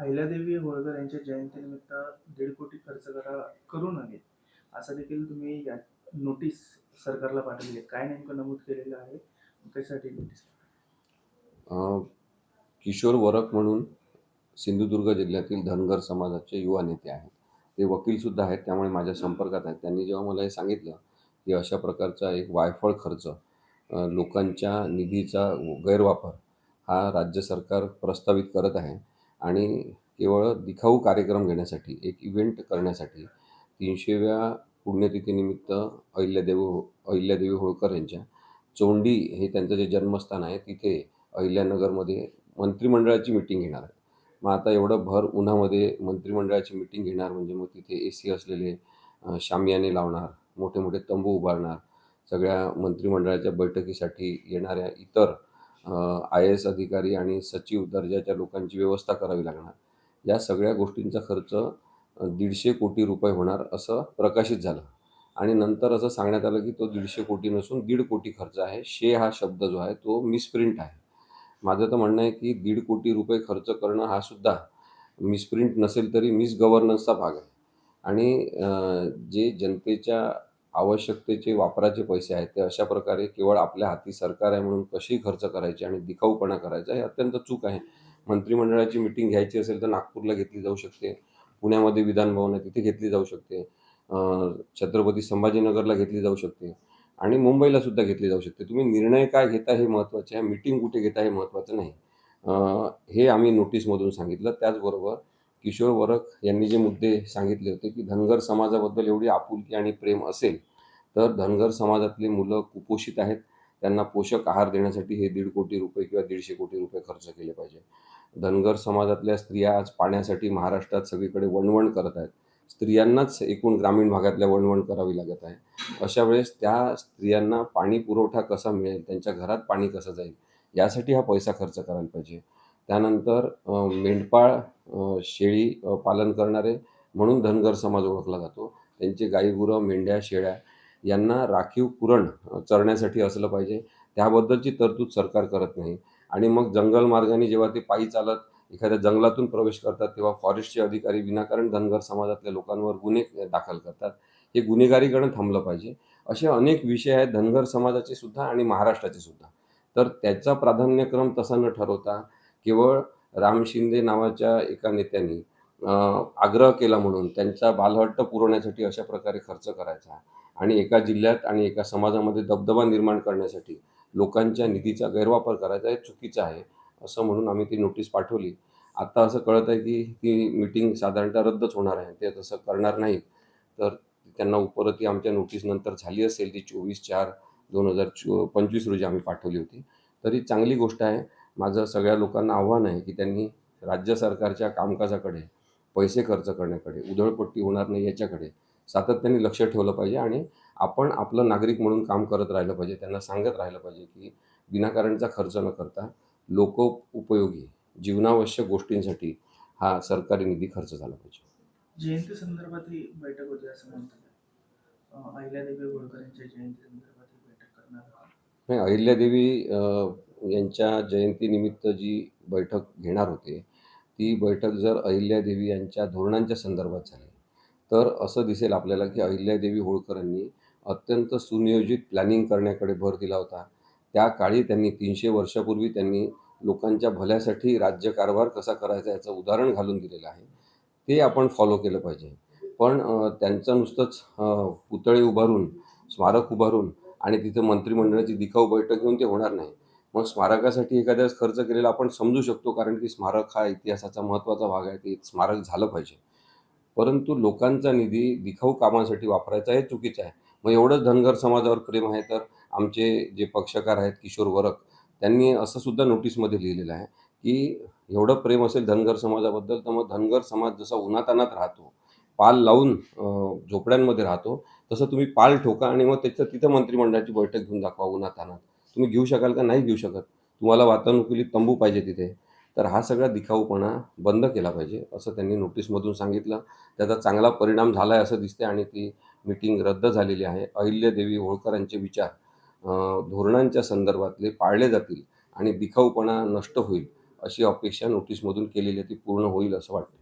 अहिल्यादेवी होळकर यांच्या जयंतीनिमित्त 1.5 कोटी खर्च करू नये, असं देखील तुम्ही या नोटीस सरकारला पाठवली आहे. काय नेमकं नमूद केलेलं आहे? कशासाठी नोटीस? अ, किशोर वरक म्हणून सिंधुदुर्ग जिल्ह्यातील धनगर समाजाचे युवा नेते आहेत. ते वकीलसुद्धा आहेत, त्यामुळे माझ्या संपर्कात आहेत. त्यांनी जेव्हा मला हे सांगितलं, की अशा प्रकारचा एक वायफळ खर्च, लोकांच्या निधीचा गैरवापर हा राज्य सरकार प्रस्तावित करत आहे आणि केवळ दिखाऊ कार्यक्रम घेण्यासाठी, एक इव्हेंट करण्यासाठी 300व्या पुण्यतिथीनिमित्त अहिल्यादेवी होळकर यांच्या चोंडी हे त्यांचं जे जन्मस्थान आहे, तिथे अहिल्यानगरमध्ये मंत्रिमंडळाची मीटिंग घेणार आहे. मग आता एवढं भर उन्हामध्ये मंत्रिमंडळाची मीटिंग घेणार म्हणजे मग तिथे एसी असलेले शामियाने लावणार, मोठे-मोठे तंबू उभारणार. सगळ्या मंत्रिमंडळाच्या बैठकीसाठी येणाऱ्या इतर आय-ए-एस अधिकारी आणि सचिव दर्जाच्या लोकांची व्यवस्था करावी लागणार. या सगळ्या गोष्टींचा खर्च 150 कोटी रुपये होणार असं प्रकाशित झालं आणि नंतर असं सांगण्यात आलं, की तो 150 कोटी नसून 1.5 कोटी खर्च आहे. हा शब्द जो आहे तो मिसप्रिंट आहे. माझं तर म्हणणं आहे, की 1.5 कोटी रुपये खर्च करणं हा सुद्धा मिसप्रिंट नसेल तरी मिसगव्हर्नन्सचा भाग आहे आणि जे जनतेच्या आवश्यकतेचे वापराचे पैसे आहेत, ते अशा प्रकारे केवळ आपल्या हाती सरकार आहे म्हणून कसेही खर्च करायचे आणि दिखाऊपणा करायचा हे अत्यंत चूक आहे. मंत्रिमंडळाची मीटिंग घ्यायची असेल तर नागपूरला घेतली जाऊ शकते. पुण्यामध्ये विधान भवन आहे तिथे घेतली जाऊ शकते. छत्रपती संभाजीनगरला घेतली जाऊ शकते आणि मुंबईला सुद्धा घेतली जाऊ शकते. तुम्ही निर्णय काय घेता हे महत्त्वाचे आहे. मीटिंग कुठे घेता हे महत्त्वाचं नाही. अ, हे आम्ही नोटीसमधून सांगितलं. त्याचबरोबर किशोर वरख यांनी जे मुद्दे सांगितले होते, की धनगर समाजाबद्दल एवढी आपुलकी आणि प्रेम असेल, तर धनगर समाजातली मुलं कुपोषित आहेत. त्यांना पोषक आहार देण्यासाठी हे 1.5 कोटी रुपये किंवा 150 कोटी रुपये खर्च केले पाहिजे. धनगर समाजातल्या स्त्रिया आज पाण्यासाठी महाराष्ट्रात सगळीकडे वणवण करत आहेत. स्त्रियांनाच एकूण ग्रामीण भागातल्या वणवण करावी लागत आहे. अशा वेळेस त्या स्त्रियांना पाणी पुरवठा कसा मिळेल, त्यांच्या घरात पाणी कसं जाईल, यासाठी हा पैसा खर्च करायला पाहिजे. त्यानंतर मेंढपाळ, शेळी पालन करणारे म्हणून धनगर समाज ओळखला जातो. त्यांची गाई-गुरं, मेंढ्या, शेळ्या यांना राखीव कुरण चरण्यासाठी असलं पाहिजे. त्याबद्दलची तरतूद सरकार करत नाही आणि मग जंगल मार्गाने जेव्हा ते पायी चालत एखाद्या जंगलातून प्रवेश करतात, तेव्हा फॉरेस्टचे अधिकारी विनाकारण धनगर समाजातल्या लोकांवर गुन्हे दाखल करतात. हे गुन्हेगारीकरण थांबलं पाहिजे. असे अनेक विषय आहेत धनगर समाजाचे सुद्धा आणि महाराष्ट्राचे सुद्धा. तर त्याचा प्राधान्यक्रम तसा न ठरवता केवळ राम शिंदे नावाच्या एका नेत्यांनी आग्रह केला म्हणून त्यांचा बालहट्ट पुरवण्यासाठी अशा प्रकारे खर्च करायचा आणि एका जिल्ह्यात आणि एका समाजामध्ये दबदबा निर्माण करण्यासाठी लोकांच्या निधीचा गैरवापर करायचा हे चुकीचं आहे, असं म्हणून आम्ही ती नोटीस पाठवली. आता असं कळत आहे, की ती मीटिंग साधारणतः रद्दच होणार आहे. ते तसं करणार नाहीत. तर त्यांना परत ही आमच्या नोटीसनंतर झाली असेल ती 24/4/2025 रोजी आम्ही पाठवली होती. तर ही चांगली गोष्ट आहे. माझं सगळ्या लोकांना आव्हान आहे, की त्यांनी राज्य सरकारच्या कामकाजाकडे, पैसे खर्च करण्याकडे, उधळपट्टी होणार नाही याच्याकडे सातत्याने लक्ष ठेवलं पाहिजे आणि आपण आपलं नागरिक म्हणून काम करत राहिलं पाहिजे. त्यांना सांगत राहिलं पाहिजे, की विनाकारणचा खर्च न करता लोकोपयोगी, जीवनावश्यक गोष्टींसाठी हा सरकारी निधी खर्च झाला पाहिजे. जयंती संदर्भात ही बैठक होती असं म्हणतात. अहिल्यादेवी होळकर यांच्या जयंती संदर्भात ही बैठक करणार आहात. नाही, अहिल्यादेवी यांच्या जयंतीनिमित्त जी बैठक घेणार होते, ती बैठक जर अहिल्यादेवी यांच्या धोरणांच्या संदर्भात झाली, तर असं दिसेल आपल्याला की अहिल्यादेवी होळकरांनी अत्यंत सुनियोजित प्लॅनिंग करण्याकडे भर दिला होता. त्या काळी त्यांनी 300 वर्षापूर्वी त्यांनी लोकांच्या भल्यासाठी राज्यकारभार कसा करायचा याचं उदाहरण घालून दिलेलं आहे. ते आपण फॉलो केलं पाहिजे. पण त्यांचं नुसतंच पुतळे उभारून, स्मारक उभारून आणि तिथं मंत्रिमंडळाची दिखाऊ बैठक घेऊन ते होणार नाही. मग स्मारकासाठी एखाद्या वेळेस खर्च केलेला आपण समजू शकतो, कारण की स्मारक हा इतिहासाचा महत्त्वाचा भाग आहे. ते स्मारक झालं पाहिजे. परंतु लोकांचा निधी दिखाऊ कामासाठी वापरायचा हे चुकीचं आहे. मग एवढंच धनगर समाजावर प्रेम आहे, तर आमचे जे पक्षकार आहेत किशोर वरख, त्यांनी असं सुद्धा नोटीसमध्ये लिहिलेलं आहे, की एवढं प्रेम असेल धनगर समाजाबद्दल, तर मग धनगर समाज जसा उन्हातान्हात राहतो, पाल लावून झोपड्यांमध्ये राहतो, तसं तुम्ही पाल ठोका आणि मग तिथं मंत्रिमंडळाची बैठक घेऊन दाखवा उन्हातान्हात. तुम्ही घेऊ शकाल का? नाही घेऊ शकत. तुम्हाला वातानुकूलित तंबू पाहिजे तिथे. तर हा सगळा दिखाऊपणा बंद केला पाहिजे, असं त्यांनी नोटीसमधून सांगितलं. त्याचा चांगला परिणाम झाला आहे असं दिसतंय आणि ती मीटिंग रद्द झालेली आहे. अहिल्यादेवी होळकरांचे विचार धोरणांच्या संदर्भातले पाळले जातील आणि दिखाऊपणा नष्ट होईल, अशी अपेक्षा नोटीसमधून केलेली आहे, ती पूर्ण होईल असं वाटतं.